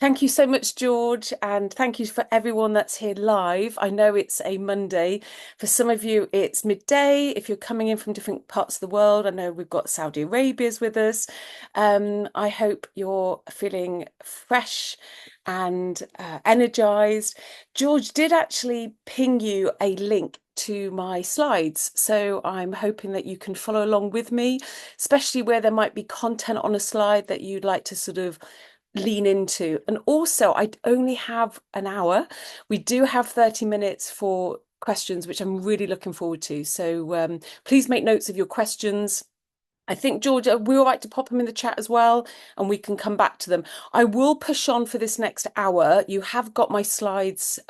Thank you so much, George, and thank you for everyone that's here live. I know it's a Monday. For some of you, it's midday. If you're coming in from different parts of the world, I know we've got Saudi Arabia's with us. I hope you're feeling fresh and energized. George did actually ping you a link to my slides, so I'm hoping that you can follow along with me, especially where there might be content on a slide that you'd like to sort of lean into. And also, I only have an hour. We do have 30 minutes for questions, which I'm really looking forward to. So please make notes of your questions. I think, George, we're all right to pop them in the chat as well, and we can come back to them. I will push on for this next hour. You have got my slides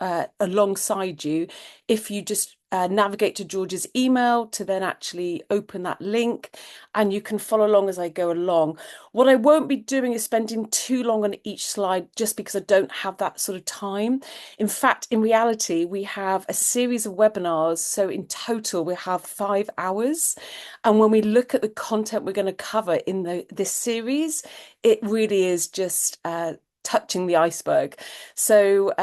alongside you. If you just navigate to George's email to then actually open that link, and you can follow along as I go along. What I won't be doing is spending too long on each slide just because I don't have that sort of time. In fact, in reality, we have a series of webinars. So in total, we have 5 hours. And when we look at the content we're going to cover in this series, it really is just touching the iceberg. So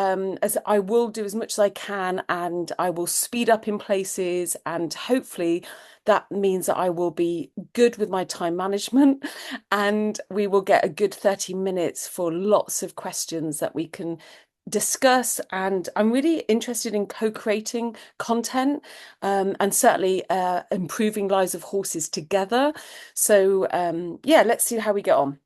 as I will do as much as I can, and I will speed up in places, and hopefully that means that I will be good with my time management, and we will get a good 30 minutes for lots of questions that we can discuss. And I'm really interested in co-creating content, and certainly improving lives of horses together. So yeah, let's see how we get on.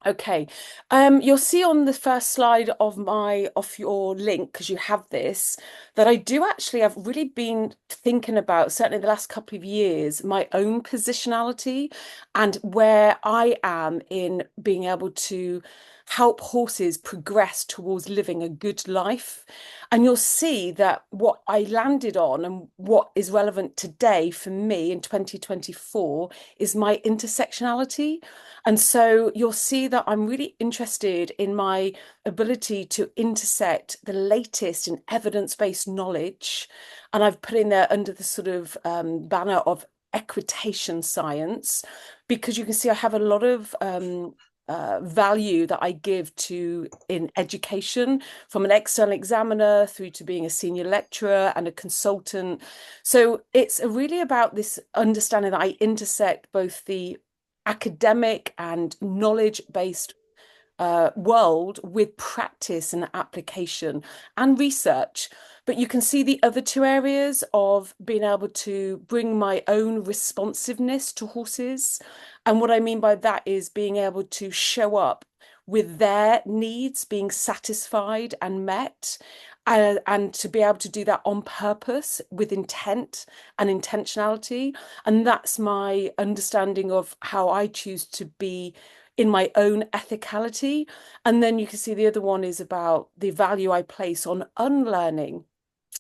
Okay, you'll see on the first slide of your link, because you have this, that I do actually have really been thinking about, certainly the last couple of years, my own positionality and where I am in being able to help horses progress towards living a good life. And you'll see that what I landed on and what is relevant today for me in 2024 is my intersectionality. And so you'll see that I'm really interested in my ability to intersect the latest in evidence-based knowledge. And I've put in there under the sort of banner of equitation science, because you can see I have a lot of value that I give to in education, from an external examiner through to being a senior lecturer and a consultant. So it's really about this understanding that I intersect both the academic and knowledge-based world with practice and application and research. But you can see the other two areas of being able to bring my own responsiveness to horses. And what I mean by that is being able to show up with their needs being satisfied and met, and to be able to do that on purpose with intent and intentionality. And that's my understanding of how I choose to be in my own ethicality. And then you can see the other one is about the value I place on unlearning.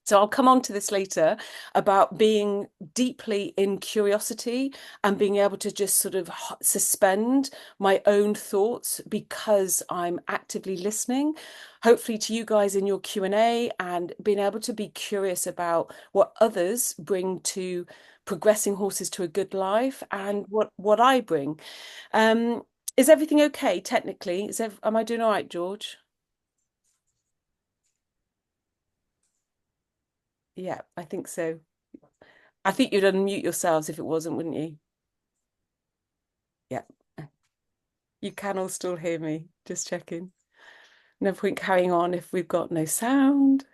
So I'll come on to this later about being deeply in curiosity and being able to just sort of suspend my own thoughts because I'm actively listening, hopefully to you guys in your Q&A, and being able to be curious about what others bring to progressing horses to a good life and what I bring. Um, is everything okay technically? Am I doing all right, George? Yeah, I think so. I think you'd unmute yourselves if it wasn't, wouldn't you? Yeah. You can all still hear me. Just checking. No point carrying on if we've got no sound.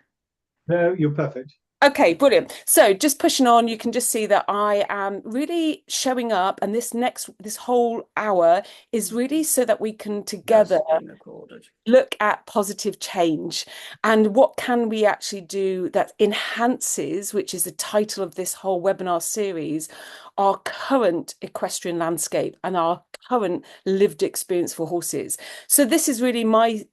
No, you're perfect. Okay, brilliant. So just pushing on, you can just see that I am really showing up, and this whole hour is really so that we can together Yes, being recorded. look at positive change and what can we actually do that enhances, which is the title of this whole webinar series, our current equestrian landscape and our current lived experience for horses. So this is really my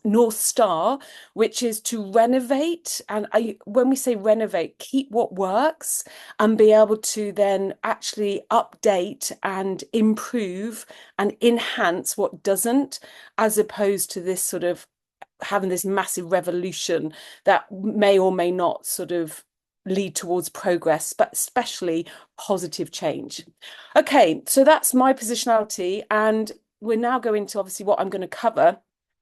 North Star, which is to renovate. And when we say renovate, keep what works and be able to then actually update and improve and enhance what doesn't, as opposed to this sort of having this massive revolution that may or may not sort of lead towards progress, but especially positive change. Okay, so that's my positionality, and we're now going to obviously what I'm going to cover.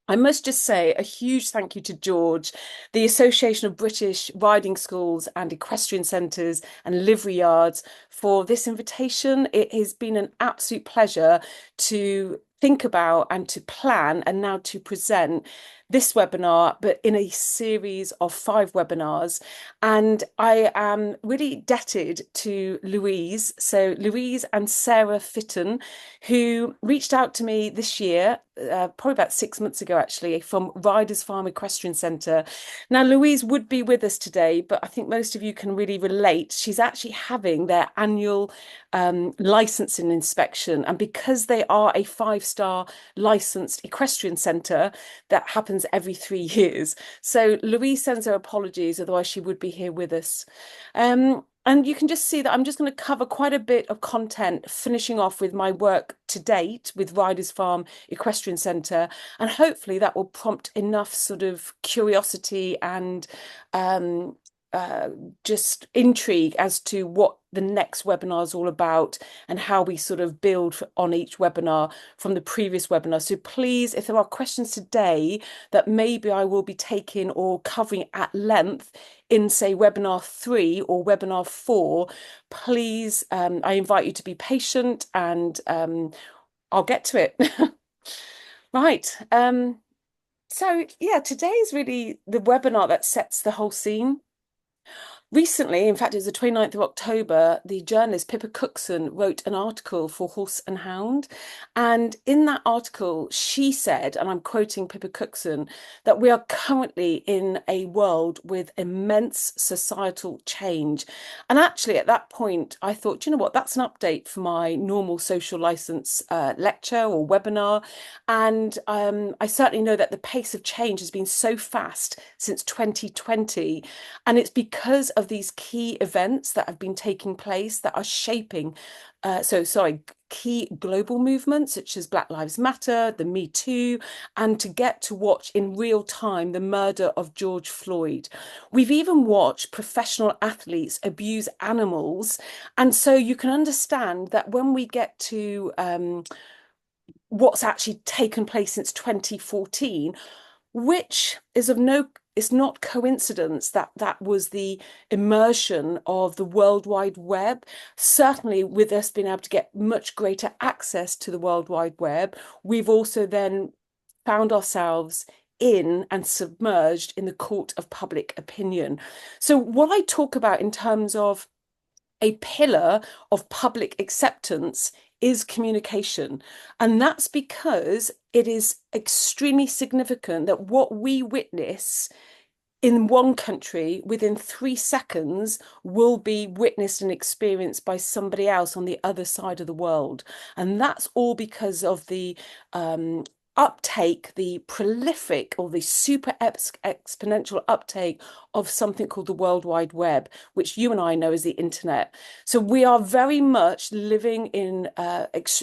I must just say a huge thank you to George, the Association of British Riding Schools and Equestrian Centres and Livery Yards, for this invitation. It has been an absolute pleasure to think about and to plan and now to present this webinar, but in a series of 5 webinars. And I am really indebted to Louise. So Louise and Sarah Fitton, who reached out to me this year, probably about 6 months ago, actually, from Riders Farm Equestrian Centre. Now, Louise would be with us today, but I think most of you can really relate. She's actually having their annual licensing inspection. And because they are a 5-star licensed equestrian centre, that happens every 3 years. So Louise sends her apologies, otherwise she would be here with us. And you can just see that I'm just going to cover quite a bit of content, finishing off with my work to date with Riders Farm Equestrian Centre. And hopefully that will prompt enough sort of curiosity and um, uh, just intrigue as to what the next webinar is all about and how we sort of build on each webinar from the previous webinar. So please, if there are questions today that maybe I will be taking or covering at length in, say, webinar 3 or webinar 4, please, I invite you to be patient, and I'll get to it. Right. So yeah, today is really the webinar that sets the whole scene. Recently, in fact, it was the 29th of October, the journalist Pippa Cookson wrote an article for Horse and Hound. And in that article, she said, and I'm quoting Pippa Cookson, that we are currently in a world with immense societal change. And actually, at that point, I thought, you know what, that's an update for my normal social license lecture or webinar. And I certainly know that the pace of change has been so fast since 2020. And it's because of these key events that have been taking place that are shaping, key global movements such as Black Lives Matter, the Me Too, and to get to watch in real time the murder of George Floyd. We've even watched professional athletes abuse animals. And so you can understand that when we get to what's actually taken place since 2014, which is of no, it's not coincidence that that was the immersion of the World Wide Web. Certainly, with us being able to get much greater access to the World Wide Web, we've also then found ourselves in and submerged in the court of public opinion. So what I talk about in terms of a pillar of public acceptance is communication. And that's because it is extremely significant that what we witness in one country within 3 seconds will be witnessed and experienced by somebody else on the other side of the world. And that's all because of the uptake, the prolific or the super exponential uptake of something called the World Wide Web, which you and I know as the internet. So we are very much living in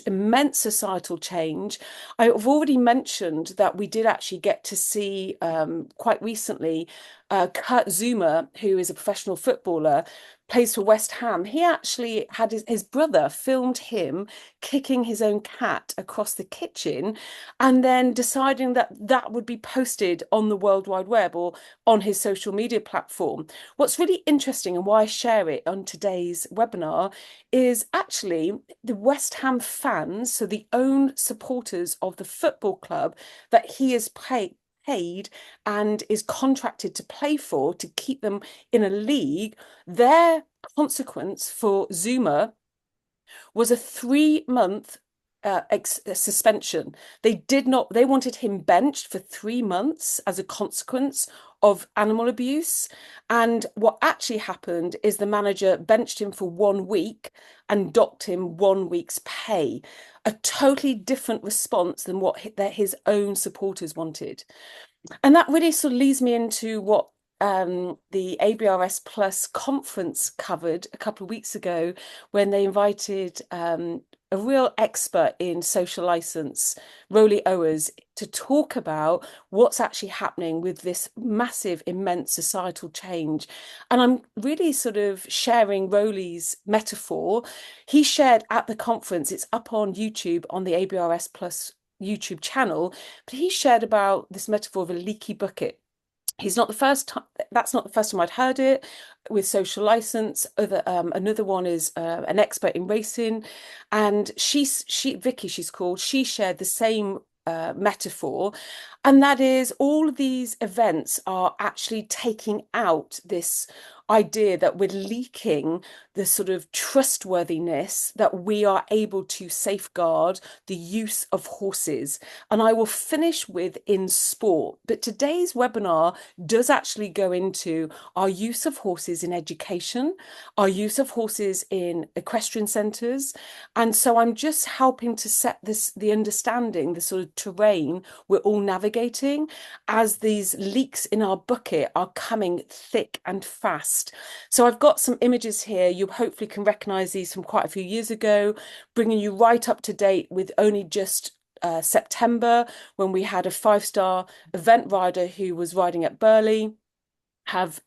immense societal change. I've already mentioned that we did actually get to see quite recently Kurt Zuma, who is a professional footballer, plays for West Ham. He actually had his brother filmed him kicking his own cat across the kitchen and then deciding that that would be posted on the World Wide Web or on his social media platform. What's really interesting and why I share it on today's webinar is actually the West Ham fans, so the own supporters of the football club that he is paid and is contracted to play for to keep them in a league, their consequence for Zuma was a 3 month suspension. They wanted him benched for 3 months as a consequence of animal abuse. And what actually happened is the manager benched him for 1 week and docked him 1 week's pay. A totally different response than what his own supporters wanted. And that really sort of leads me into what the ABRS Plus conference covered a couple of weeks ago when they invited a real expert in social license, Roly Owers, to talk about what's actually happening with this massive, immense societal change. And I'm really sort of sharing Roly's metaphor. He shared at the conference, it's up on YouTube on the ABRS Plus YouTube channel, but he shared about this metaphor of a leaky bucket. He's not the first time, that's not the first time I'd heard it with social license. Another one is an expert in racing, and Vicky, she's called, she shared the same metaphor, and that is all of these events are actually taking out this idea that we're leaking the sort of trustworthiness that we are able to safeguard the use of horses. And I will finish with in sport, but today's webinar does actually go into our use of horses in education, our use of horses in equestrian centres. And so I'm just helping to set the understanding, the sort of terrain we're all navigating as these leaks in our bucket are coming thick and fast. So I've got some images here. You hopefully can recognize these from quite a few years ago, bringing you right up to date with only just September, when we had a 5-star event rider who was riding at Burley, have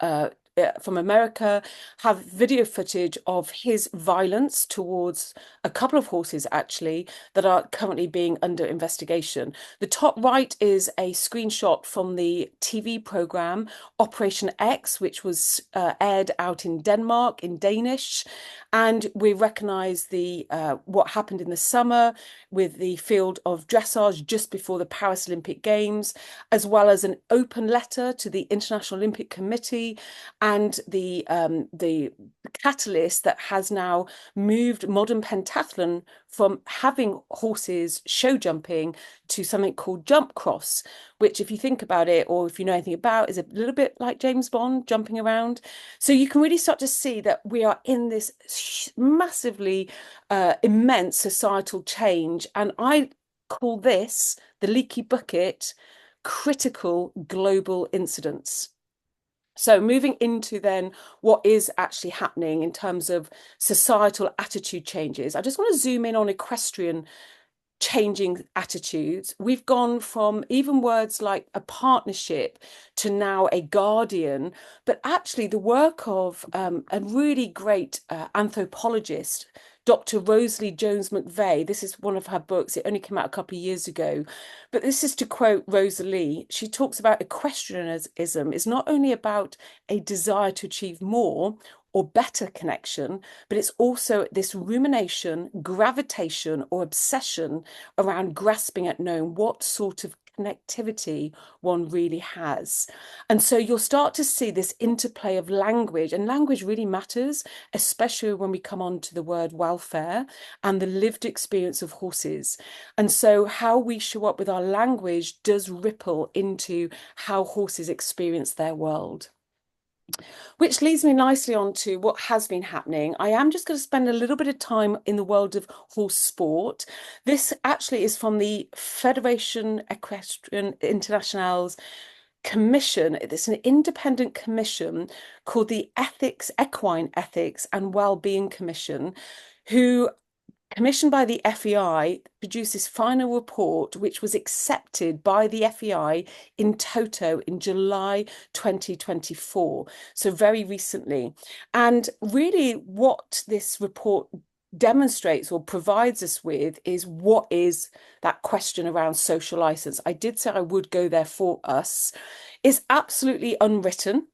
from America, have video footage of his violence towards a couple of horses actually that are currently being under investigation. The top right is a screenshot from the TV program Operation X, which was aired out in Denmark in Danish. And we recognise the what happened in the summer with the field of dressage just before the Paris Olympic Games, as well as an open letter to the International Olympic Committee and the catalyst that has now moved modern pentathlon from having horses show jumping to something called jump cross, which, if you think about it, or if you know anything about, is a little bit like James Bond jumping around. So you can really start to see that we are in this massively immense societal change. And I call this, the leaky bucket, critical global incidents. So moving into then what is actually happening in terms of societal attitude changes, I just want to zoom in on equestrian changing attitudes. We've gone from even words like a partnership to now a guardian, but actually the work of a really great anthropologist, Dr. Rosalie Jones McVeigh. This is one of her books. It only came out a couple of years ago. But this is to quote Rosalie. She talks about equestrianism is not only about a desire to achieve more or better connection, but it's also this rumination, gravitation, or obsession around grasping at knowing what sort of connectivity one really has. And so you'll start to see this interplay of language, and language really matters, especially when we come on to the word welfare and the lived experience of horses. And so how we show up with our language does ripple into how horses experience their world. Which leads me nicely on to what has been happening. I am just going to spend a little bit of time in the world of horse sport. This actually is from the Fédération Equestrienne Internationale's commission. It's an independent commission called the Equine Ethics and Wellbeing Commission, who, commissioned by the FEI, produced this final report, which was accepted by the FEI in toto in July 2024, so very recently. And really what this report demonstrates or provides us with is what is that question around social license. I did say I would go there for us. It's absolutely unwritten,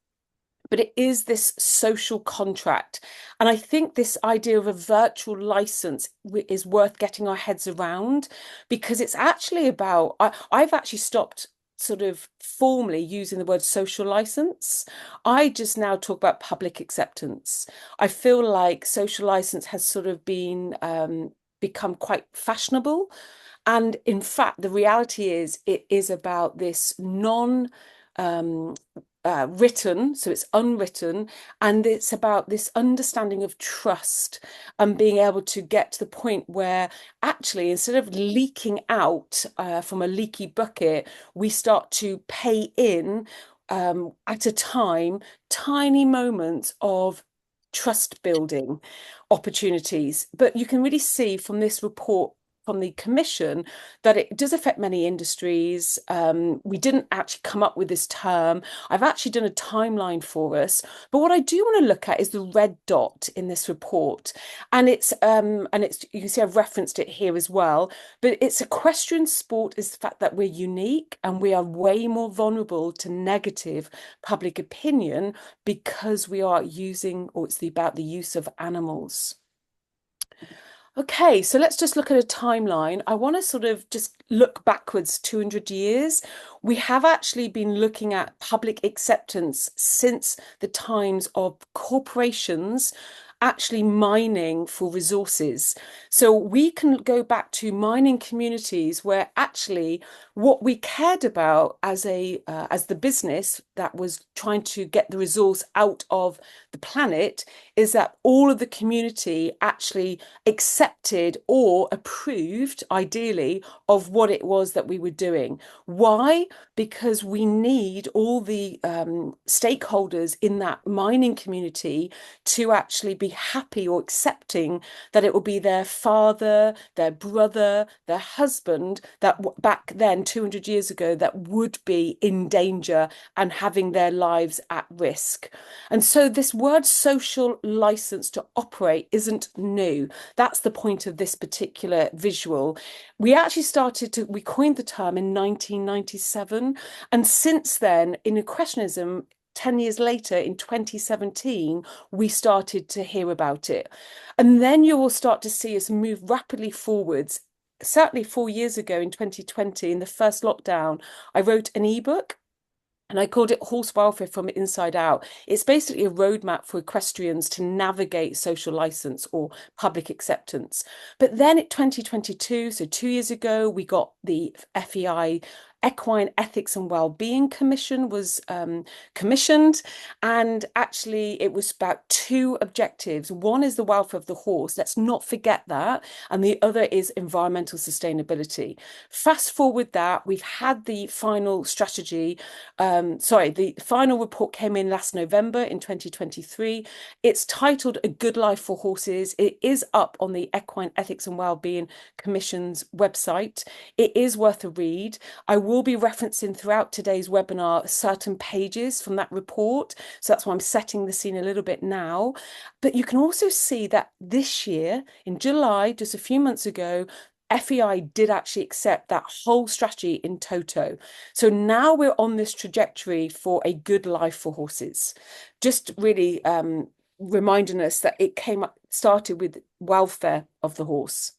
but it is this social contract. And I think this idea of a virtual license is worth getting our heads around, because it's actually about, I've actually stopped sort of formally using the word social license. I just now talk about public acceptance. I feel like social license has sort of been become quite fashionable. And in fact, the reality is it is about this um, written, so it's unwritten, and it's about this understanding of trust and being able to get to the point where actually, instead of leaking out from a leaky bucket, we start to pay in at a time, tiny moments of trust building opportunities. But you can really see from this report from the Commission that it does affect many industries. We didn't actually come up with this term. I've actually done a timeline for us. But what I do want to look at is the red dot in this report. And it's you can see I've referenced it here as well. But it's equestrian sport is the fact that we're unique and we are way more vulnerable to negative public opinion because we are using, or it's about the use of animals. Okay, so let's just look at a timeline. I want to sort of just look backwards 200 years. We have actually been looking at public acceptance since the times of corporations actually mining for resources. So we can go back to mining communities where actually what we cared about as the business that was trying to get the resource out of the planet is that all of the community actually accepted or approved, ideally, of what it was that we were doing. Why? Because we need all the stakeholders in that mining community to actually be happy or accepting that it will be their father, their brother, their husband that back then, 200 years ago, that would be in danger and having their lives at risk. And so this word social license to operate isn't new. That's the point of this particular visual. We coined the term in 1997. And since then, in equestrianism, 10 years later, in 2017, we started to hear about it. And then you will start to see us move rapidly forwards. Certainly 4 years ago in 2020, in the first lockdown, I wrote an ebook and I called it Horse Welfare from Inside Out. It's basically a roadmap for equestrians to navigate social license or public acceptance. But then in 2022, so 2 years ago, we got the FEI Equine Ethics and Wellbeing Commission was commissioned, and actually it was about two objectives. One is the welfare of the horse, let's not forget that, and the other is environmental sustainability. Fast forward that, we've had the final strategy, the final report came in last November in 2023. It's titled A Good Life for Horses. It is up on the Equine Ethics and Wellbeing Commission's website. It is worth a read. I will be referencing throughout today's webinar certain pages from that report. So that's why I'm setting the scene a little bit now. But you can also see that this year, in July, just a few months ago, FEI did actually accept that whole strategy in toto. So now we're on this trajectory for a good life for horses. Just really reminding us that started with welfare of the horse.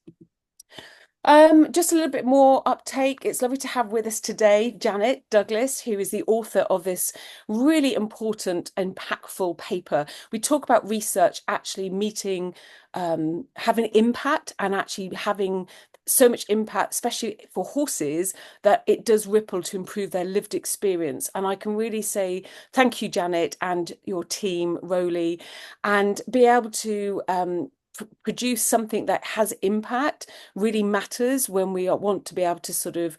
Just a little bit more uptake. It's lovely to have with us today Janet Douglas, who is the author of this really important, impactful paper. We talk about research actually meeting, having impact and actually having so much impact, especially for horses, that it does ripple to improve their lived experience. And I can really say thank you, Janet, and your team, Rowley, and be able to produce something that has impact really matters when we want to be able to sort of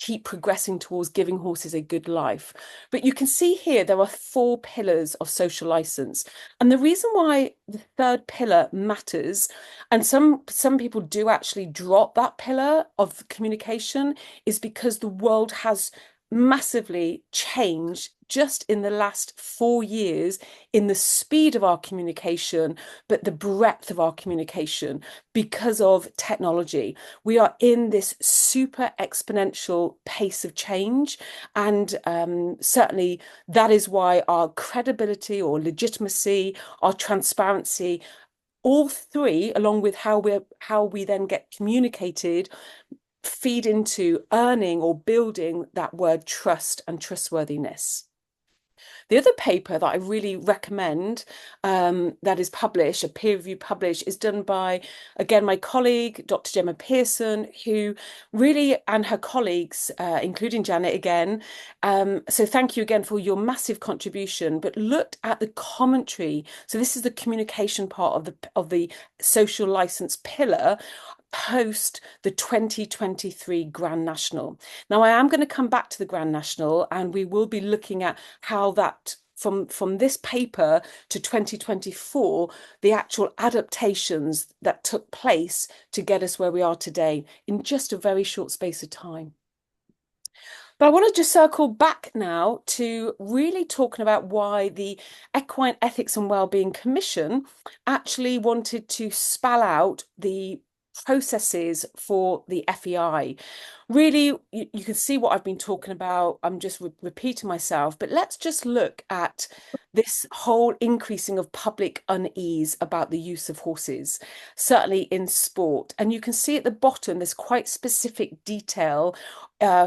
keep progressing towards giving horses a good life. But you can see here there are 4 pillars of social license. And the reason why the third pillar matters, and some people do actually drop that pillar of communication, is because the world has massively changed just in the last 4 years in the speed of our communication, but the breadth of our communication because of technology. We are in this super exponential pace of change. And certainly that is why our credibility or legitimacy, our transparency, all three, along with how we then get communicated, feed into earning or building that word trust and trustworthiness. The other paper that I really recommend that is published, a peer review published, is done by, again, my colleague, Dr. Gemma Pearson, who really, and her colleagues, including Janet again. So thank you again for your massive contribution, but looked at the commentary. So this is the communication part of the social license pillar. post the 2023 Grand National. Now, I am going to come back to the Grand National, and we will be looking at how that from this paper to 2024, the actual adaptations that took place to get us where we are today in just a very short space of time. But I want to just circle back now to really talking about why the Equine Ethics and Wellbeing Commission actually wanted to spell out the processes for the FEI. Really, you can see what I've been talking about. I'm just repeating myself, but let's just look at this whole increasing of public unease about the use of horses, certainly in sport. And you can see at the bottom, there's quite specific detail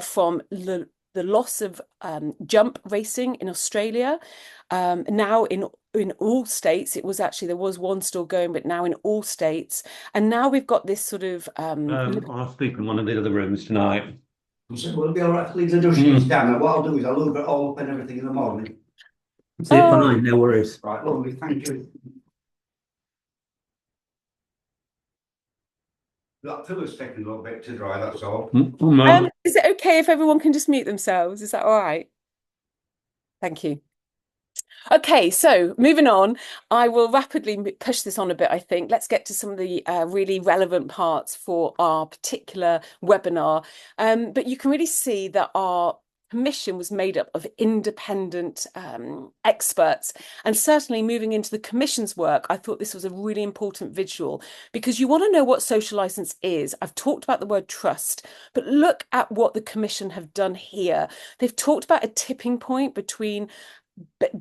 from the loss of jump racing in Australia. Now in all states, it was actually there was one still going, but now in all states, and now we've got this sort of I'll sleep in one of the other rooms tonight. So will it be all right to leave the dustbins down? What I'll do is I'll look it all up and everything in the morning. See you fine, no worries. Right, lovely, thank you. That pillar's taking a little bit to dry, that's all. is it okay if everyone can just mute themselves? Is that all right? Thank you. Okay, so moving on, I will rapidly push this on a bit, I think. Let's get to some of the really relevant parts for our particular webinar. But you can really see that our commission was made up of independent experts. And certainly moving into the commission's work, I thought this was a really important visual because you want to know what social license is. I've talked about the word trust, but look at what the commission have done here. They've talked about a tipping point between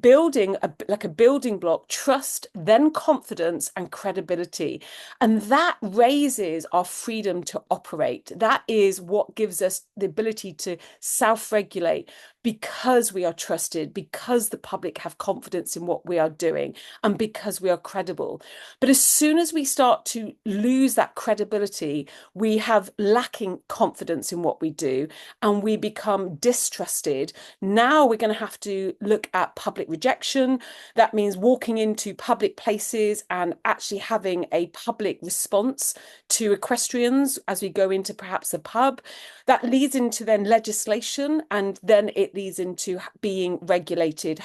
building like a building block, trust, then confidence and credibility. And that raises our freedom to operate. That is what gives us the ability to self-regulate because we are trusted, because the public have confidence in what we are doing, and because we are credible. But as soon as we start to lose that credibility, we have lacking confidence in what we do and we become distrusted. Now we're going to have to look at public rejection. That means walking into public places and actually having a public response to equestrians as we go into perhaps a pub. That leads into then legislation, and then it leads into being regulated.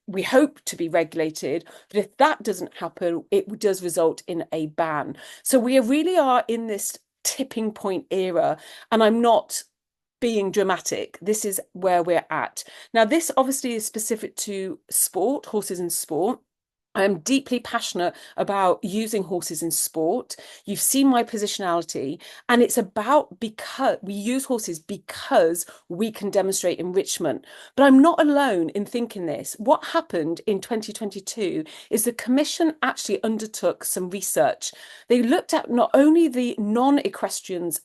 We hope to be regulated, but if that doesn't happen, it does result in a ban. So we really are in this tipping point era, and I'm not being dramatic. This is where we're at. Now, this obviously is specific to sport, horses in sport. I'm deeply passionate about using horses in sport. You've seen my positionality, and it's about because we use horses because we can demonstrate enrichment. But I'm not alone in thinking this. What happened in 2022 is the commission actually undertook some research. They looked at not only the non-equestrians'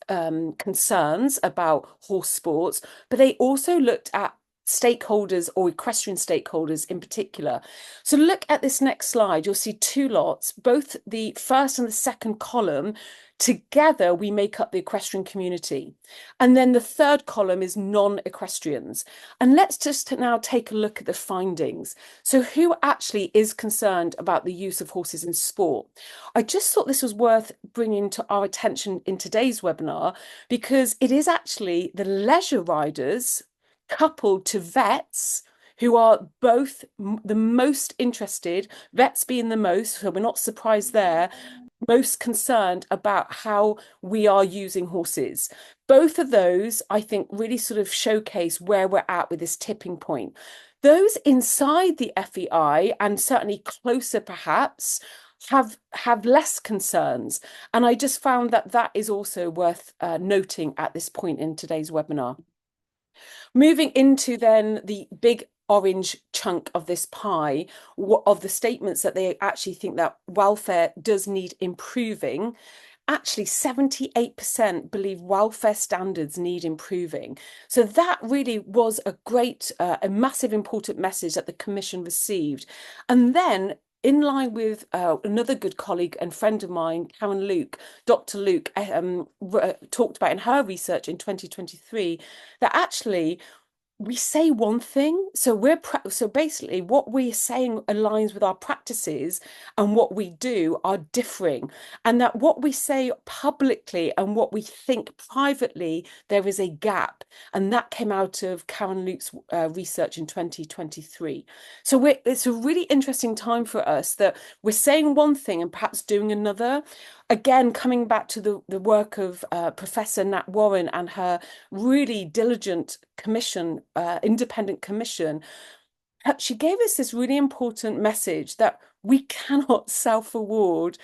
concerns about horse sports, but they also looked at stakeholders or equestrian stakeholders in particular. So look at this next slide. You'll see two lots, both the first and the second column. Together, we make up the equestrian community. And then the third column is non-equestrians. And let's just now take a look at the findings. So who actually is concerned about the use of horses in sport? I just thought this was worth bringing to our attention in today's webinar because it is actually the leisure riders coupled to vets who are both the most interested, vets being the most, so we're not surprised there, most concerned about how we are using horses. Both of those, I think, really sort of showcase where we're at with this tipping point. Those inside the FEI and certainly closer perhaps have less concerns. And I just found that that is also worth noting at this point in today's webinar. Moving into then the big orange chunk of this pie of the statements that they actually think that welfare does need improving. Actually, 78% believe welfare standards need improving. So that really was a great, a massive important message that the Commission received. And then in line with another good colleague and friend of mine, Karen Luke, Dr. Luke, talked about in her research in 2023, that actually we say one thing, so so basically what we're saying aligns with our practices, and what we do are differing, and that what we say publicly and what we think privately, there is a gap, and that came out of Karen Luke's research in 2023. So it's a really interesting time for us that we're saying one thing and perhaps doing another. Again, coming back to the work of Professor Nat Warren and her really diligent commission, independent commission, she gave us this really important message that we cannot self-award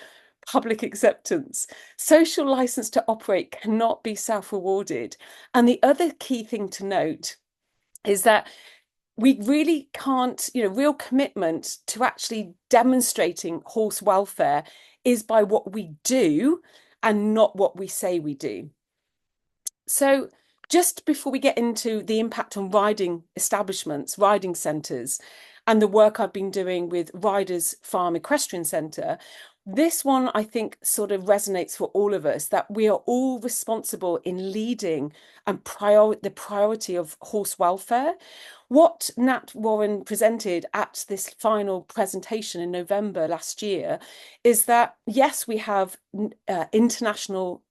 public acceptance. Social license to operate cannot be self-awarded. And the other key thing to note is that we really can't, real commitment to actually demonstrating horse welfare is by what we do and not what we say we do. So just before we get into the impact on riding establishments, riding centres, and the work I've been doing with Riders Farm Equestrian Centre, this one I think sort of resonates for all of us, that we are all responsible in leading and the priority of horse welfare. What Nat Warren presented at this final presentation in November last year is that, yes, we have international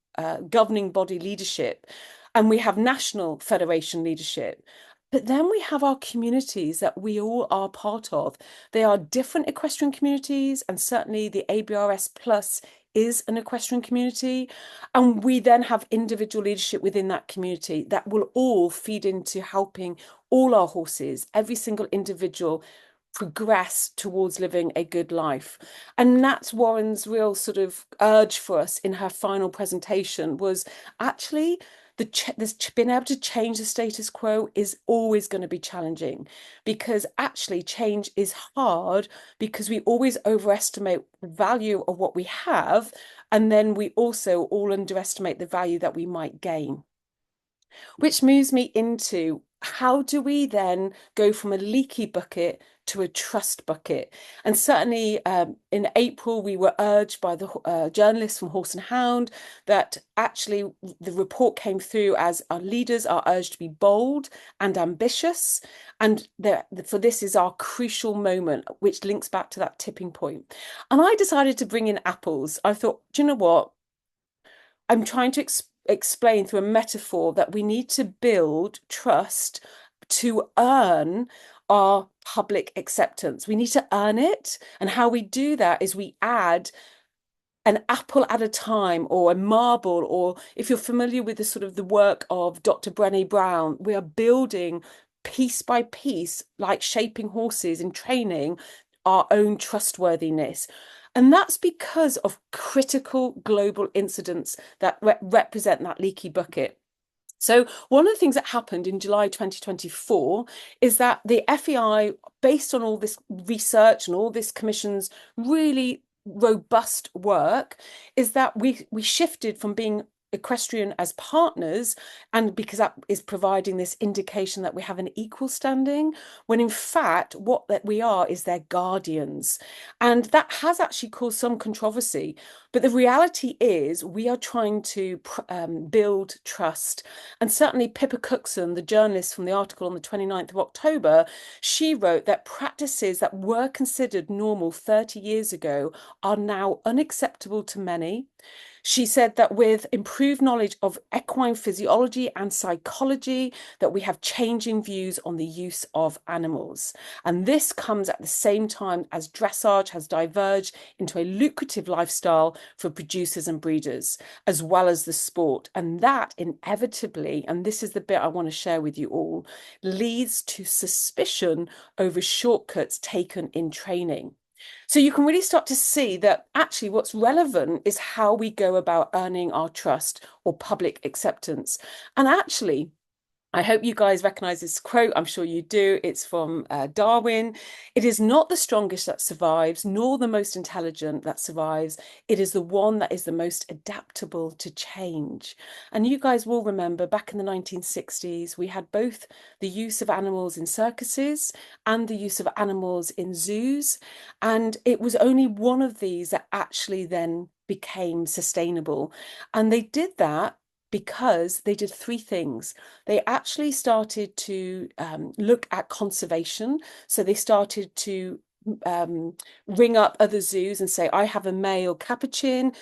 governing body leadership, and we have national federation leadership. But then we have our communities that we all are part of. They are different equestrian communities, and certainly the ABRS Plus is an equestrian community. And we then have individual leadership within that community that will all feed into helping all our horses, every single individual, progress towards living a good life. And Nat Warren's real sort of urge for us in her final presentation was actually being able to change the status quo is always going to be challenging, because actually change is hard, because we always overestimate the value of what we have, and then we also all underestimate the value that we might gain. Which moves me into, how do we then go from a leaky bucket to a trust bucket? And certainly in April, we were urged by the journalists from Horse and Hound that actually the report came through as our leaders are urged to be bold and ambitious. And for this is our crucial moment, which links back to that tipping point. And I decided to bring in apples. I thought, do you know what? I'm trying to explain through a metaphor that we need to build trust to earn our public acceptance. We need to earn it. And how we do that is we add an apple at a time, or a marble, or if you're familiar with the sort of the work of Dr. Brené Brown, we are building piece by piece, like shaping horses in training, our own trustworthiness. And that's because of critical global incidents that represent that leaky bucket. So one of the things that happened in July 2024 is that the FEI, based on all this research and all this commission's really robust work, is that we shifted from being equestrian as partners, and because that is providing this indication that we have an equal standing, when in fact what that we are is their guardians. And that has actually caused some controversy, but the reality is we are trying to build trust. And certainly Pippa Cookson, the journalist from the article on the 29th of October, she wrote that practices that were considered normal 30 years ago are now unacceptable to many. She said that with improved knowledge of equine physiology and psychology, that we have changing views on the use of animals. And this comes at the same time as dressage has diverged into a lucrative lifestyle for producers and breeders, as well as the sport. And that inevitably, and this is the bit I want to share with you all, leads to suspicion over shortcuts taken in training. So you can really start to see that actually what's relevant is how we go about earning our trust or public acceptance. And actually, I hope you guys recognize this quote. I'm sure you do. It's from Darwin. It is not the strongest that survives, nor the most intelligent that survives. It is the one that is the most adaptable to change. And you guys will remember back in the 1960s, we had both the use of animals in circuses and the use of animals in zoos. And it was only one of these that actually then became sustainable. And they did that because they did three things. They actually started to look at conservation. So they started to ring up other zoos and say, I have a male capuchin.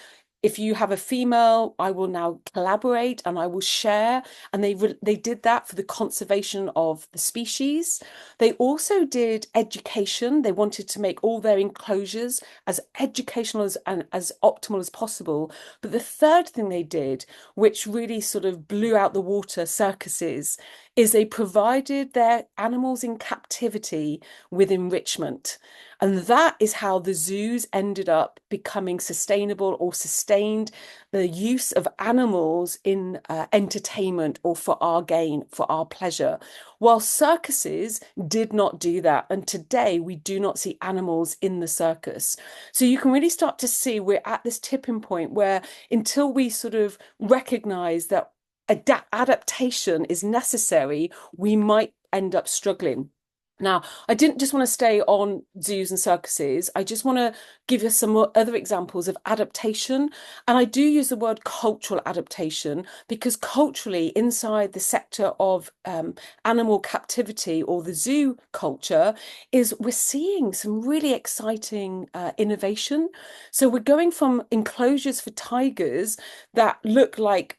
If you have a female, I will now collaborate and I will share. And they did that for the conservation of the species. They also did education. They wanted to make all their enclosures as educational and as optimal as possible. But the third thing they did, which really sort of blew out the water circuses, is they provided their animals in captivity with enrichment. And that is how the zoos ended up becoming sustainable or sustained the use of animals in entertainment or for our gain, for our pleasure. While circuses did not do that. And today we do not see animals in the circus. So you can really start to see we're at this tipping point where until we sort of recognize that adaptation is necessary, we might end up struggling. Now, I didn't just want to stay on zoos and circuses. I just want to give you some more other examples of adaptation. And I do use the word cultural adaptation because culturally, inside the sector of animal captivity or the zoo culture, is we're seeing some really exciting innovation. So we're going from enclosures for tigers that look like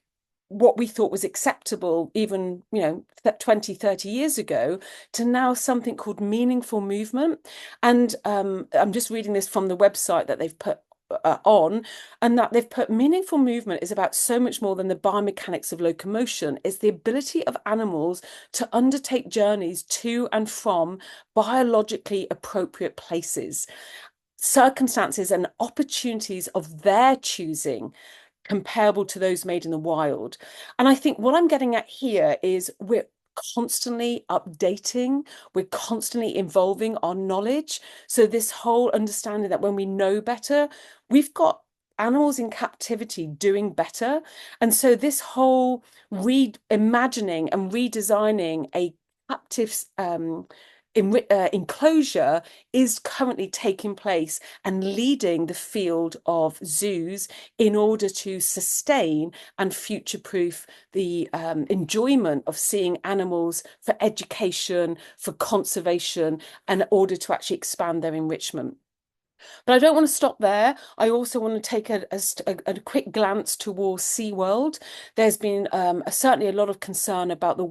what we thought was acceptable even 20, 30 years ago, to now something called meaningful movement. And I'm just reading this from the website that they've put on, and that they've put meaningful movement is about so much more than the biomechanics of locomotion. It's the ability of animals to undertake journeys to and from biologically appropriate places, circumstances and opportunities of their choosing, comparable to those made in the wild. And I think what I'm getting at here is we're constantly updating, we're constantly evolving our knowledge. So this whole understanding that when we know better, we've got animals in captivity doing better. And so this whole reimagining and redesigning a captive enclosure is currently taking place and leading the field of zoos in order to sustain and future-proof the enjoyment of seeing animals for education, for conservation, and in order to actually expand their enrichment. But I don't want to stop there. I also want to take a quick glance towards SeaWorld. There's been certainly a lot of concern about the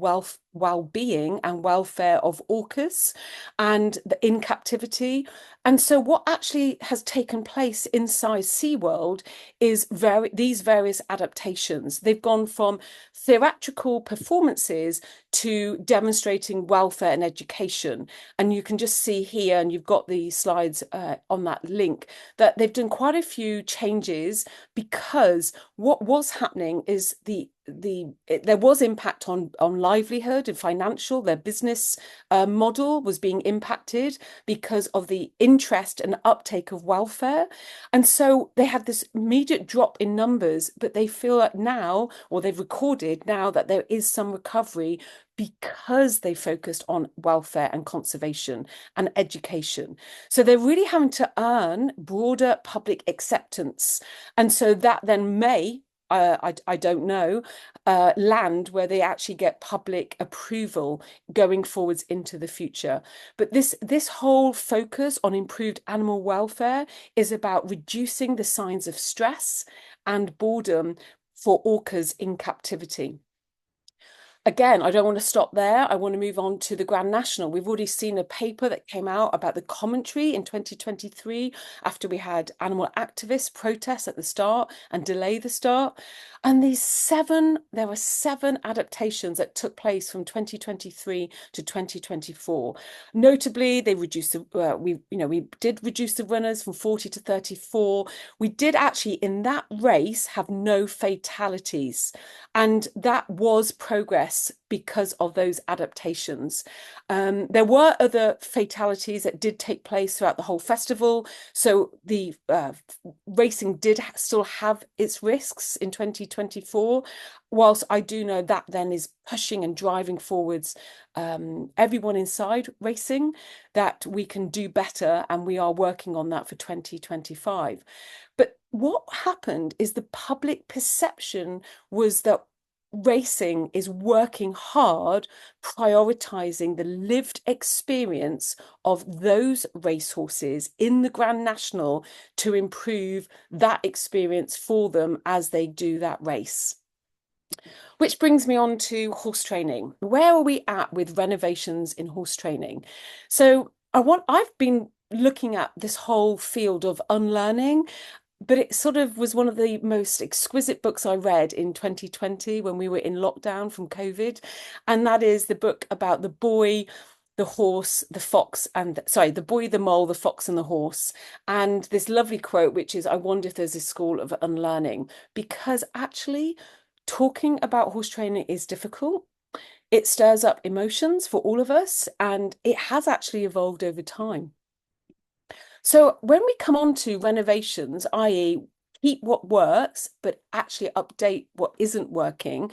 well-being and welfare of orcas and in captivity. And so what actually has taken place inside SeaWorld is these various adaptations. They've gone from theatrical performances to demonstrating welfare and education. And you can just see here, and you've got the slides on that link, that they've done quite a few changes because what was happening is there was impact on livelihood and financial. Their business model was being impacted because of the interest and uptake of welfare. And so they had this immediate drop in numbers, but they feel like now, or they've recorded now, that there is some recovery because they focused on welfare and conservation and education. So they're really having to earn broader public acceptance. And so that then may, I don't know, land where they actually get public approval going forwards into the future. But this whole focus on improved animal welfare is about reducing the signs of stress and boredom for orcas in captivity. Again, I don't want to stop there. I want to move on to the Grand National. We've already seen a paper that came out about the commentary in 2023 after we had animal activists protest at the start and delay the start. And there were 7 adaptations that took place from 2023 to 2024. Notably, they reduced we did reduce the runners from 40 to 34. We did actually in that race have no fatalities, and that was progress because of those adaptations. There were other fatalities that did take place throughout the whole festival. So the racing did still have its risks in 2024, whilst I do know that then is pushing and driving forwards everyone inside racing, that we can do better, and we are working on that for 2025. But what happened is the public perception was that racing is working hard, prioritizing the lived experience of those racehorses in the Grand National to improve that experience for them as they do that race. Which brings me on to horse training. Where are we at with renovations in horse training? So I've been looking at this whole field of unlearning, but it sort of was one of the most exquisite books I read in 2020 when we were in lockdown from COVID. And that is the book about the boy, the horse, the fox, and sorry, the boy, the mole, the fox, and the horse. And this lovely quote, which is, I wonder if there's a school of unlearning, because actually talking about horse training is difficult. It stirs up emotions for all of us, and it has actually evolved over time. So when we come on to renovations, i.e., keep what works, but actually update what isn't working,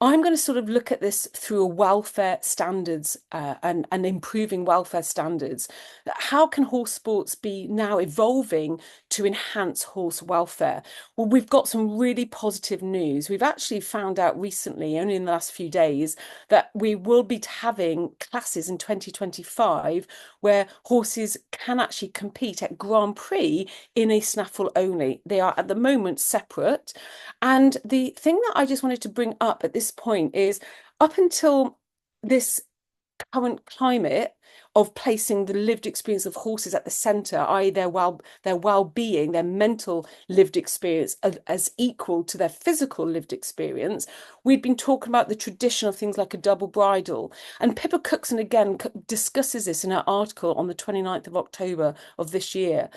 I'm going to sort of look at this through a welfare standards and improving welfare standards. How can horse sports be now evolving to enhance horse welfare? Well, we've got some really positive news. We've actually found out recently, only in the last few days, that we will be having classes in 2025 where horses can actually compete at Grand Prix in a snaffle only. They are at the moment separate. And the thing that I just wanted to bring up at this point is up until this current climate of placing the lived experience of horses at the centre, i.e. their well-being, their mental lived experience as equal to their physical lived experience, we'd been talking about the tradition of things like a double bridle. And Pippa Cookson again discusses this in her article on the 29th of October of this year.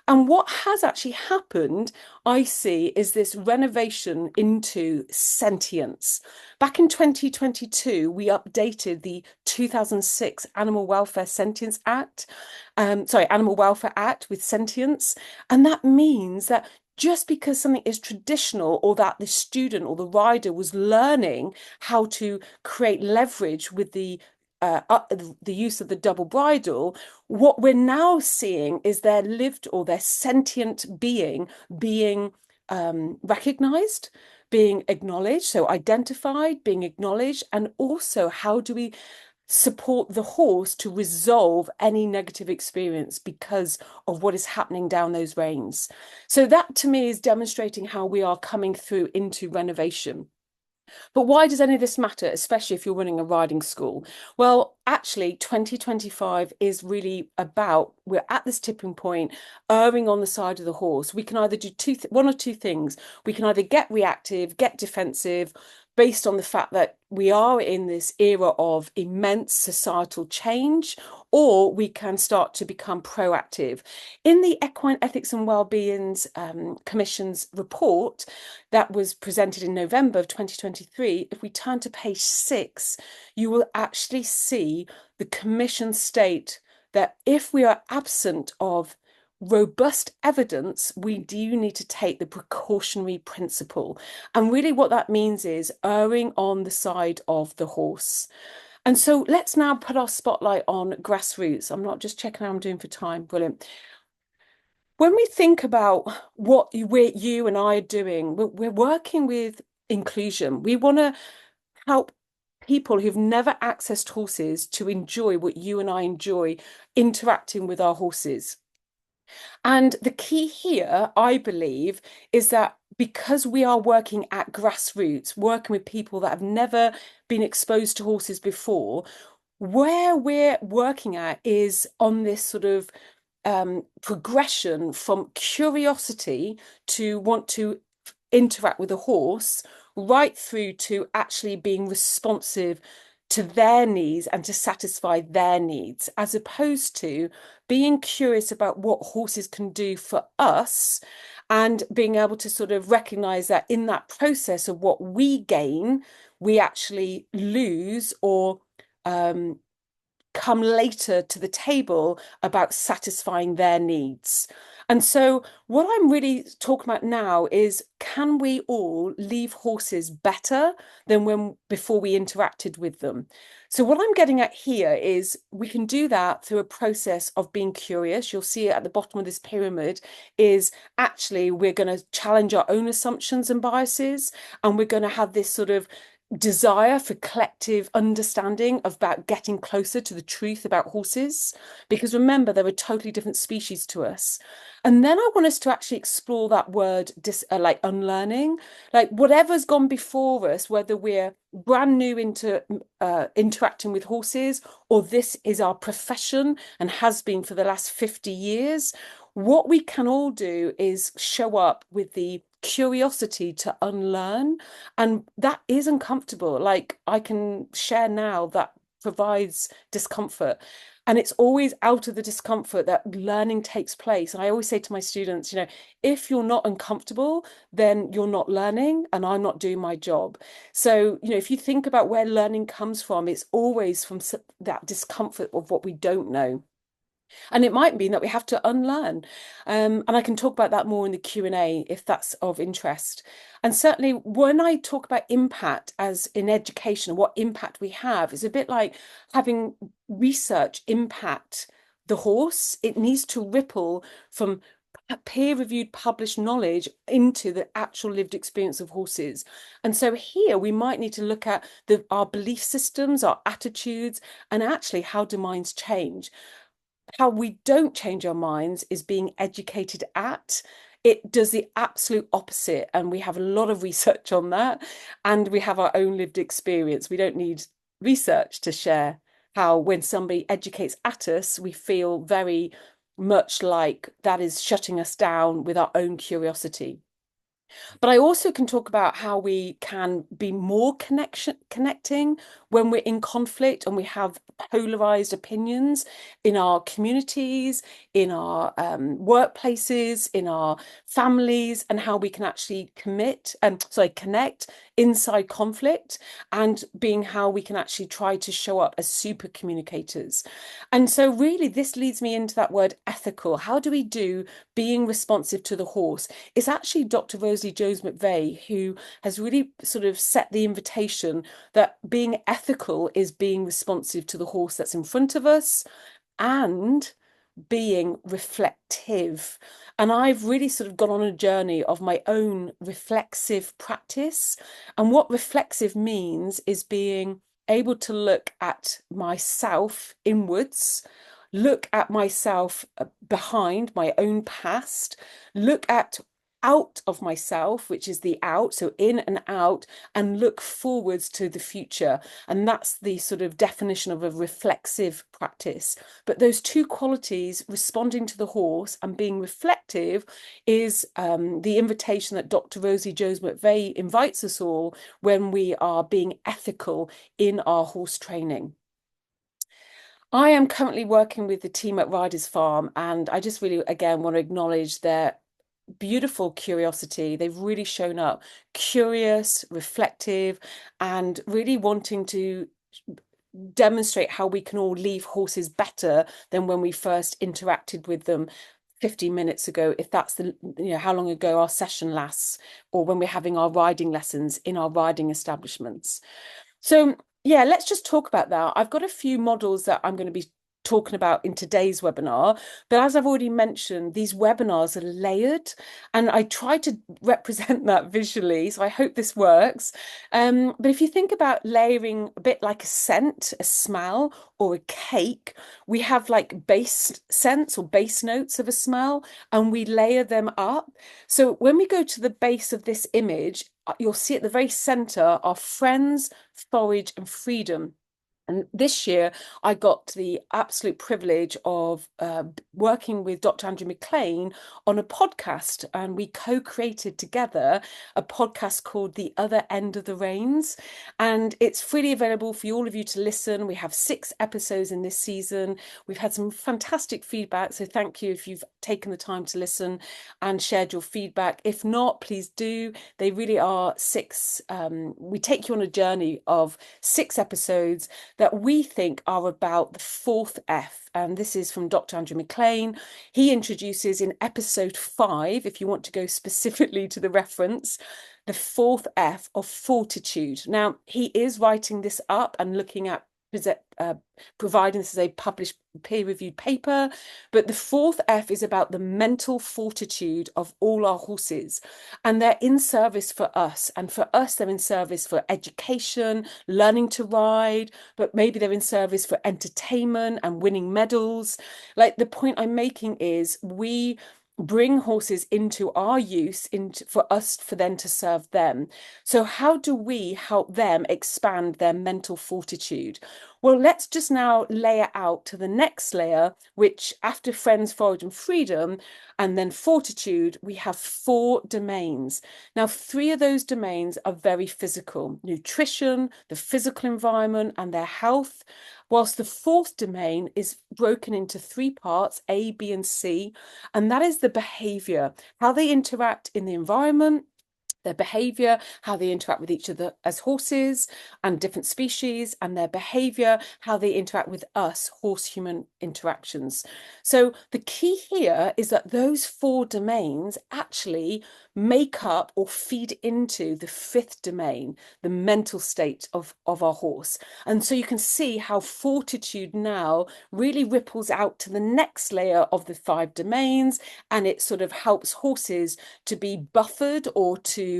And what has actually happened, I see, is this renovation into sentience. Back in 2022, we updated the 2006 Animal Welfare Sentience Act, Animal Welfare Act with sentience. And that means that just because something is traditional or that the student or the rider was learning how to create leverage with the use of the double bridle, what we're now seeing is their lived or their sentient being recognized, being acknowledged, so identified, being acknowledged, and also how do we support the horse to resolve any negative experience because of what is happening down those reins. So that to me is demonstrating how we are coming through into renovation. But why does any of this matter, especially if you're running a riding school? Well, actually, 2025 is really about, we're at this tipping point, erring on the side of the horse. We can either do one or two things. We can either get reactive, get defensive, based on the fact that we are in this era of immense societal change, or we can start to become proactive. In the Equine Ethics and Wellbeing's Commission's report that was presented in November of 2023, if we turn to page 6, you will actually see the Commission state that if we are absent of robust evidence, we do need to take the precautionary principle. And really what that means is erring on the side of the horse. And so let's now put our spotlight on grassroots. I'm not just checking how I'm doing for time. Brilliant. When we think about what you and I are doing, we're working with inclusion. We want to help people who've never accessed horses to enjoy what you and I enjoy interacting with our horses. And the key here, I believe, is that because we are working at grassroots, working with people that have never been exposed to horses before, where we're working at is on this sort of progression from curiosity to want to interact with a horse right through to actually being responsive to their needs and to satisfy their needs, as opposed to being curious about what horses can do for us and being able to sort of recognize that in that process of what we gain, we actually lose or come later to the table about satisfying their needs. And so what I'm really talking about now is, can we all leave horses better than before we interacted with them? So what I'm getting at here is we can do that through a process of being curious. You'll see it at the bottom of this pyramid is actually we're going to challenge our own assumptions and biases, and we're going to have this sort of desire for collective understanding about getting closer to the truth about horses, because remember, they're a totally different species to us. And then I want us to actually explore that word like unlearning, like whatever's gone before us, whether we're brand new into interacting with horses, or this is our profession and has been for the last 50 years. What we can all do is show up with the curiosity to unlearn, and that is uncomfortable. Like I can share now that provides discomfort. And it's always out of the discomfort that learning takes place. And I always say to my students, if you're not uncomfortable, then you're not learning and I'm not doing my job. So, if you think about where learning comes from, it's always from that discomfort of what we don't know. And it might mean that we have to unlearn. And I can talk about that more in the Q&A if that's of interest. And certainly when I talk about impact as in education, what impact we have is a bit like having research impact the horse. It needs to ripple from peer-reviewed published knowledge into the actual lived experience of horses. And so here we might need to look at our belief systems, our attitudes, and actually how do minds change. How we don't change our minds is being educated at. It does the absolute opposite. And we have a lot of research on that. And we have our own lived experience. We don't need research to share how when somebody educates at us, we feel very much like that is shutting us down with our own curiosity. But I also can talk about how we can be more connecting when we're in conflict and we have polarized opinions in our communities, in our workplaces, in our families, and how we can actually connect inside conflict, and being how we can actually try to show up as super communicators. And so really this leads me into that word ethical. How do we do being responsive to the horse? It's actually Dr. Rosie Jones McVeigh who has really sort of set the invitation that being ethical is being responsive to the horse that's in front of us and being reflective. And I've really sort of gone on a journey of my own reflexive practice. And what reflexive means is being able to look at myself inwards, look at myself behind my own past, look at out of myself, which is the out, so in and out, and look forwards to the future. And that's the sort of definition of a reflexive practice. But those two qualities, responding to the horse and being reflective, is the invitation that Dr. Rosie Jones McVeigh invites us all when we are being ethical in our horse training. I am currently working with the team at Riders Farm, and I just really, again, want to acknowledge their beautiful curiosity. They've really shown up curious, reflective, and really wanting to demonstrate how we can all leave horses better than when we first interacted with them 15 minutes ago, if that's how long ago our session lasts, or when we're having our riding lessons in our riding establishments. So yeah, let's just talk about that. I've got a few models that I'm going to be talking about in today's webinar, but as I've already mentioned, these webinars are layered, and I try to represent that visually, so I hope this works. But if you think about layering a bit like a scent, a smell, or a cake, we have like base scents or base notes of a smell, and we layer them up. So when we go to the base of this image, you'll see at the very center are friends, forage, and freedom. And this year, I got the absolute privilege of working with Dr. Andrew McLean on a podcast, and we co-created together a podcast called The Other End of the Reins, and it's freely available for all of you to listen. We have 6 episodes in this season. We've had some fantastic feedback, so thank you if you've taken the time to listen and shared your feedback. If not, please do. They really are 6. We take you on a journey of 6 episodes that we think are about the 4th F. And this is from Dr. Andrew McLean. He introduces in episode 5, if you want to go specifically to the reference, the 4th F of fortitude. Now, he is writing this up and looking at providing this as a published peer-reviewed paper. But the fourth F is about the mental fortitude of all our horses. And they're in service for us. And for us, they're in service for education, learning to ride, but maybe they're in service for entertainment and winning medals. Like, the point I'm making is we bring horses into our use for them to serve them. So how do we help them expand their mental fortitude? Well, let's just now layer out to the next layer, which after friends, forage and freedom, and then fortitude, we have 4 domains. Now, 3 of those domains are very physical: nutrition, the physical environment, and their health. Whilst the 4th domain is broken into 3 parts, A, B, and C, and that is the behavior, how they interact in the environment, their behavior, how they interact with each other as horses and different species, and their behavior, how they interact with us, horse-human interactions. So the key here is that those 4 domains actually make up or feed into the 5th domain, the mental state of our horse. And so you can see how fortitude now really ripples out to the next layer of the 5 domains, and it sort of helps horses to be buffered or to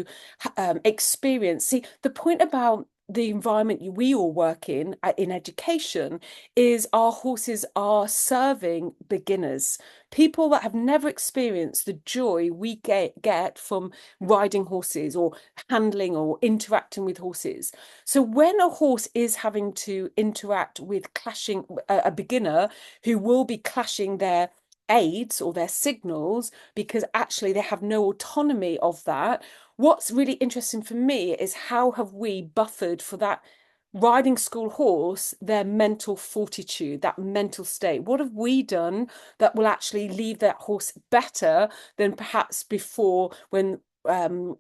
experience. See, the point about the environment we all work in education is our horses are serving beginners, people that have never experienced the joy we get from riding horses or handling or interacting with horses. So when a horse is having to interact with clashing a beginner who will be clashing their aids or their signals because actually they have no autonomy of that, what's really interesting for me is how have we buffered for that riding school horse their mental fortitude, that mental state? What have we done that will actually leave that horse better than perhaps before when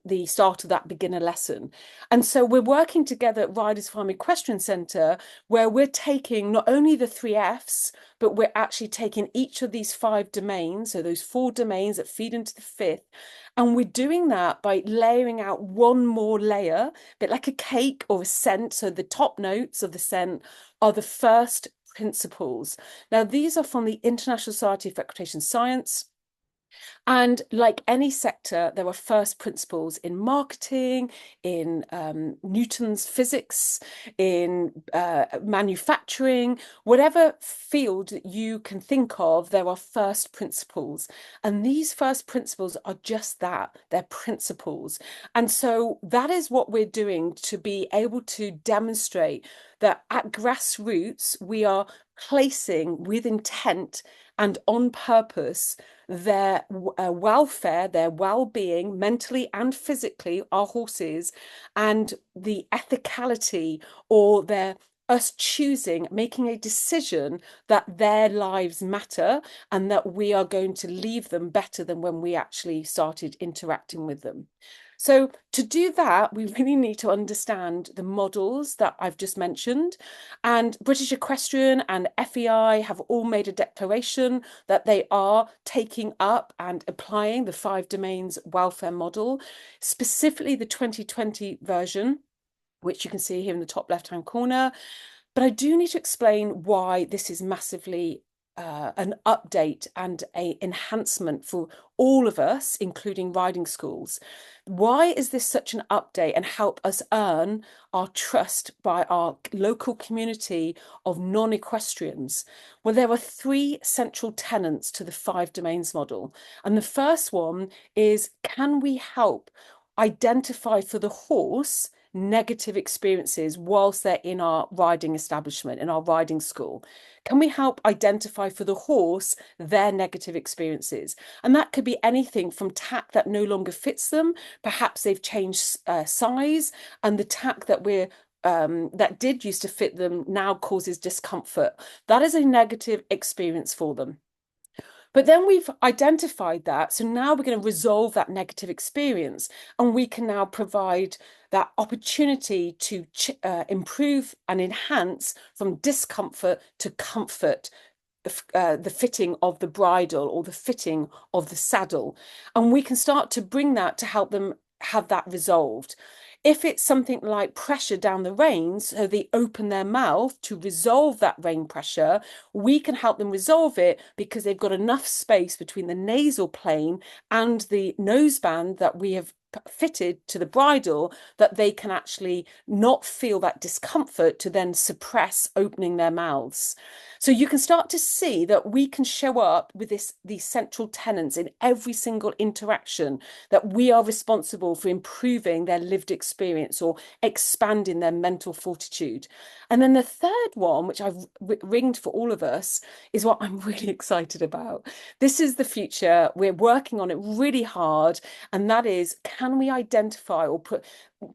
the start of that beginner lesson? And so we're working together at Riders Farm Equestrian Centre, where we're taking not only the 3 Fs, but we're actually taking each of these 5 domains, so those 4 domains that feed into the 5th, and we're doing that by layering out one more layer, a bit like a cake or a scent. So the top notes of the scent are the first principles. Now, these are from the International Society for Equitation Science. And like any sector, there are first principles in marketing, in Newton's physics, in manufacturing, whatever field that you can think of, there are first principles. And these first principles are just that, they're principles. And so that is what we're doing to be able to demonstrate that at grassroots, we are placing with intent and on purpose their welfare, their well-being, mentally and physically, our horses, and the ethicality or their us choosing, making a decision that their lives matter and that we are going to leave them better than when we actually started interacting with them. So to do that, we really need to understand the models that I've just mentioned. And British Equestrian and FEI have all made a declaration that they are taking up and applying the 5 domains welfare model, specifically the 2020 version, which you can see here in the top left-hand corner. But I do need to explain why this is massively an update and an enhancement for all of us, including riding schools. Why is this such an update and help us earn our trust by our local community of non-equestrians? Well, there are 3 central tenets to the 5 domains model. And the first one is, can we help identify for the horse negative experiences whilst they're in our riding establishment, in our riding school? Can we help identify for the horse their negative experiences? And that could be anything from tack that no longer fits them. Perhaps they've changed size, and the tack that that did used to fit them now causes discomfort. That is a negative experience for them. But then we've identified that. So now we're going to resolve that negative experience, and we can now provide that opportunity to improve and enhance from discomfort to comfort, the fitting of the bridle or the fitting of the saddle. And we can start to bring that to help them have that resolved. If it's something like pressure down the reins, so they open their mouth to resolve that rein pressure, we can help them resolve it because they've got enough space between the nasal plane and the noseband that we have fitted to the bridle that they can actually not feel that discomfort to then suppress opening their mouths. So you can start to see that we can show up with these central tenets in every single interaction, that we are responsible for improving their lived experience or expanding their mental fortitude. And then the third one, which I've ringed for all of us, is what I'm really excited about. This is the future. We're working on it really hard. And that is, can we identify or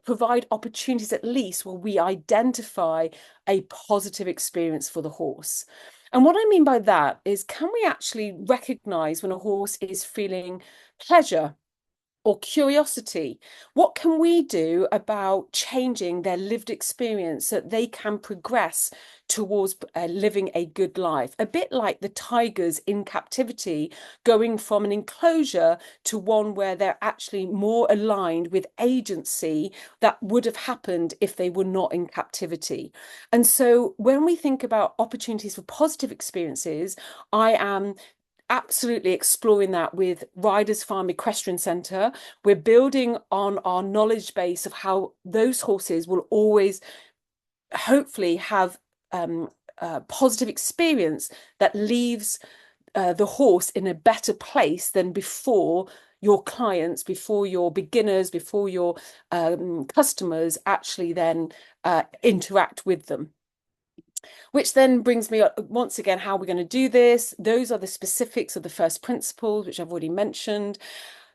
provide opportunities at least where we identify a positive experience for the horse? And what I mean by that is, can we actually recognize when a horse is feeling pleasure or curiosity? What can we do about changing their lived experience so that they can progress towards living a good life? A bit like the tigers in captivity, going from an enclosure to one where they're actually more aligned with agency that would have happened if they were not in captivity. And so when we think about opportunities for positive experiences, I am absolutely exploring that with Riders Farm Equestrian Centre. We're building on our knowledge base of how those horses will always hopefully have a positive experience that leaves the horse in a better place than before your clients, before your beginners, before your customers actually then interact with them. Which then brings me up once again, how we're going to do this. Those are the specifics of the first principles, which I've already mentioned.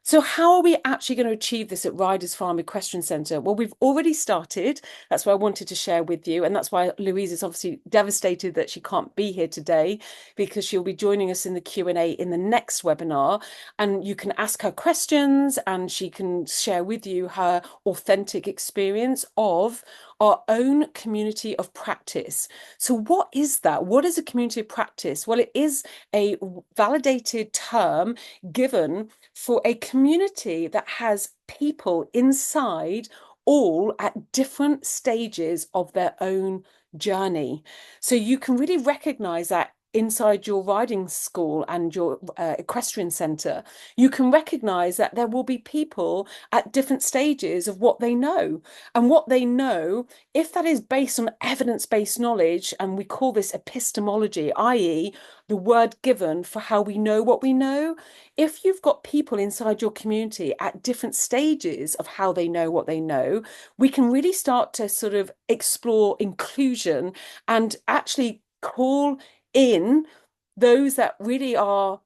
So how are we actually going to achieve this at Riders Farm Equestrian Centre? Well, we've already started. That's what I wanted to share with you. And that's why Louise is obviously devastated that she can't be here today, because she'll be joining us in the Q&A in the next webinar. And you can ask her questions and she can share with you her authentic experience of our own community of practice. So what is that? What is a community of practice? Well, it is a validated term given for a community that has people inside all at different stages of their own journey. So you can really recognize that inside your riding school and your equestrian centre. You can recognize that there will be people at different stages of what they know. And what they know, if that is based on evidence-based knowledge, and we call this epistemology, i.e., the word given for how we know what we know. If you've got people inside your community at different stages of how they know what they know, we can really start to sort of explore inclusion and actually call in those that really are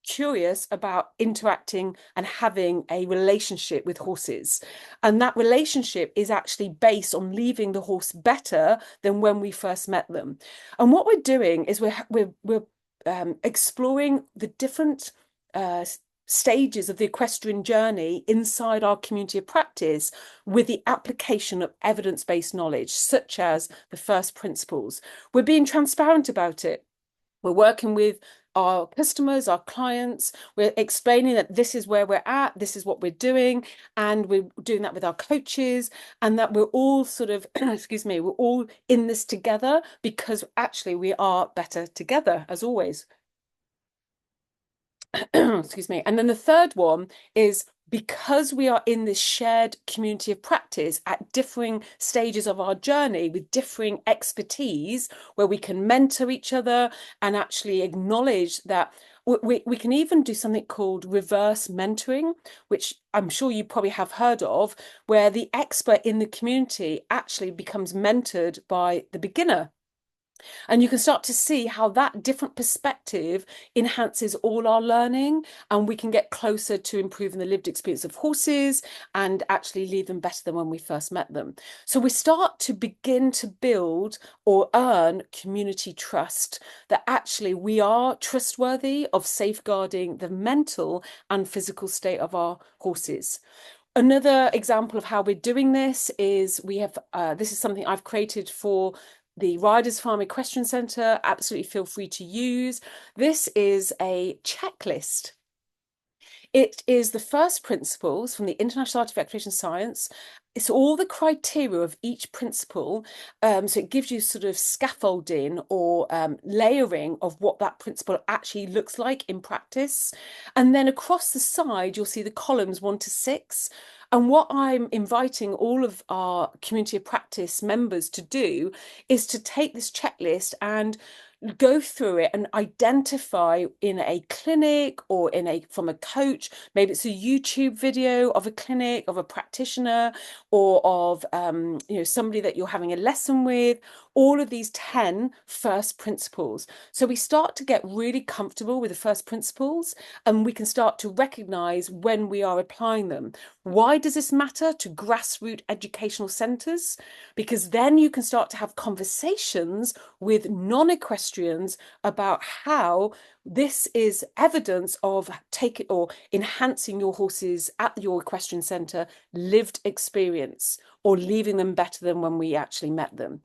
curious about interacting and having a relationship with horses. And that relationship is actually based on leaving the horse better than when we first met them. And what we're doing is we're exploring the different stages of the equestrian journey inside our community of practice with the application of evidence-based knowledge, such as the first principles. We're being transparent about it. We're working with our customers, our clients. We're explaining that this is where we're at, this is what we're doing, and we're doing that with our coaches, and that we're all sort of, excuse me, we're all in this together because actually we are better together, as always. Excuse me. And then the third one is, because we are in this shared community of practice at differing stages of our journey with differing expertise, where we can mentor each other and actually acknowledge that we can even do something called reverse mentoring, which I'm sure you probably have heard of, where the expert in the community actually becomes mentored by the beginner. And you can start to see how that different perspective enhances all our learning, and we can get closer to improving the lived experience of horses and actually leave them better than when we first met them. So we start to begin to build or earn community trust, that actually we are trustworthy of safeguarding the mental and physical state of our horses. Another example of how we're doing this is we have, this is something I've created for the Riders Farm Equestrian Centre. Absolutely feel free to use. This is a checklist. It is the first principles from the International Art of Equestrian Science, it's all the criteria of each principle. So it gives you sort of scaffolding or layering of what that principle actually looks like in practice. And then across the side, you'll see the columns 1 to 6. And what I'm inviting all of our community of practice members to do is to take this checklist and go through it and identify in a clinic or in a from a coach, maybe it's a YouTube video of a clinic, of a practitioner, or of somebody that you're having a lesson with, all of these 10 first principles. So we start to get really comfortable with the first principles, and we can start to recognize when we are applying them. Why does this matter to grassroots educational centres? Because then you can start to have conversations with non-equestrians about how this is evidence of taking or enhancing your horses at your equestrian centre lived experience, or leaving them better than when we actually met them.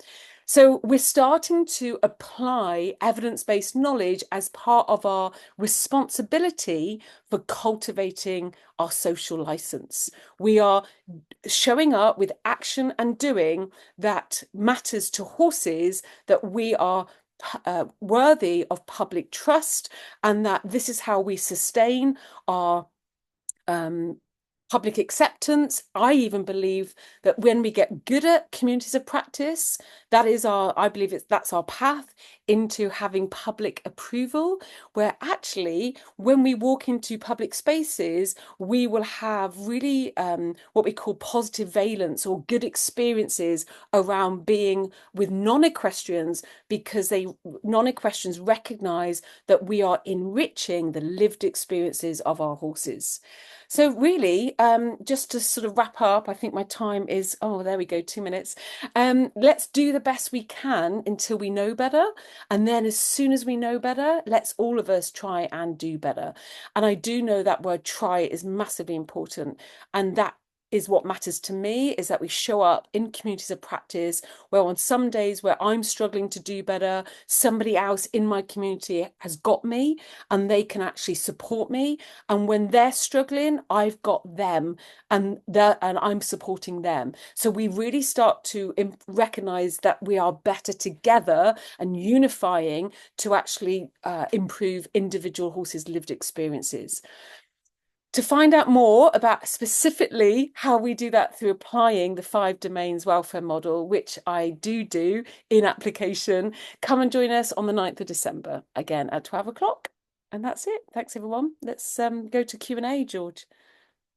So we're starting to apply evidence-based knowledge as part of our responsibility for cultivating our social license. We are showing up with action and doing that matters to horses, that we are worthy of public trust, and that this is how we sustain our public acceptance. I even believe that when we get good at communities of practice, that is I believe that's our path into having public approval, where actually when we walk into public spaces, we will have really what we call positive valence or good experiences around being with non-equestrians, because non-equestrians recognize that we are enriching the lived experiences of our horses. So really, just to sort of wrap up, I think my time is, oh, there we go, 2 minutes. Let's do the best we can until we know better. And then as soon as we know better, let's all of us try and do better. And I do know that word try is massively important. And that is what matters to me, is that we show up in communities of practice where on some days where I'm struggling to do better, somebody else in my community has got me and they can actually support me. And when they're struggling, I've got them, and I'm supporting them. So we really start to recognize that we are better together and unifying to actually improve individual horses' lived experiences. To find out more about specifically how we do that through applying the 5 domains welfare model, which I do in application, come and join us on the 9th of December, again at 12 o'clock. And that's it. Thanks, everyone. Let's go to Q&A, George.